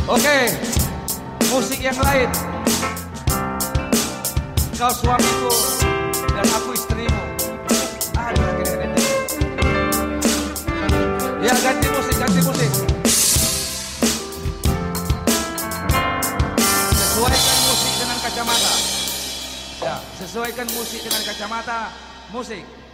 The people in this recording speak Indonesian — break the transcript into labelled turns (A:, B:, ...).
A: Oke, musik yang lain. Kau suamiku dan aku istrimu. Aduh, gini. Ya, ganti musik. Sesuaikan musik dengan kacamata. Ya, sesuaikan musik dengan kacamata. Musik.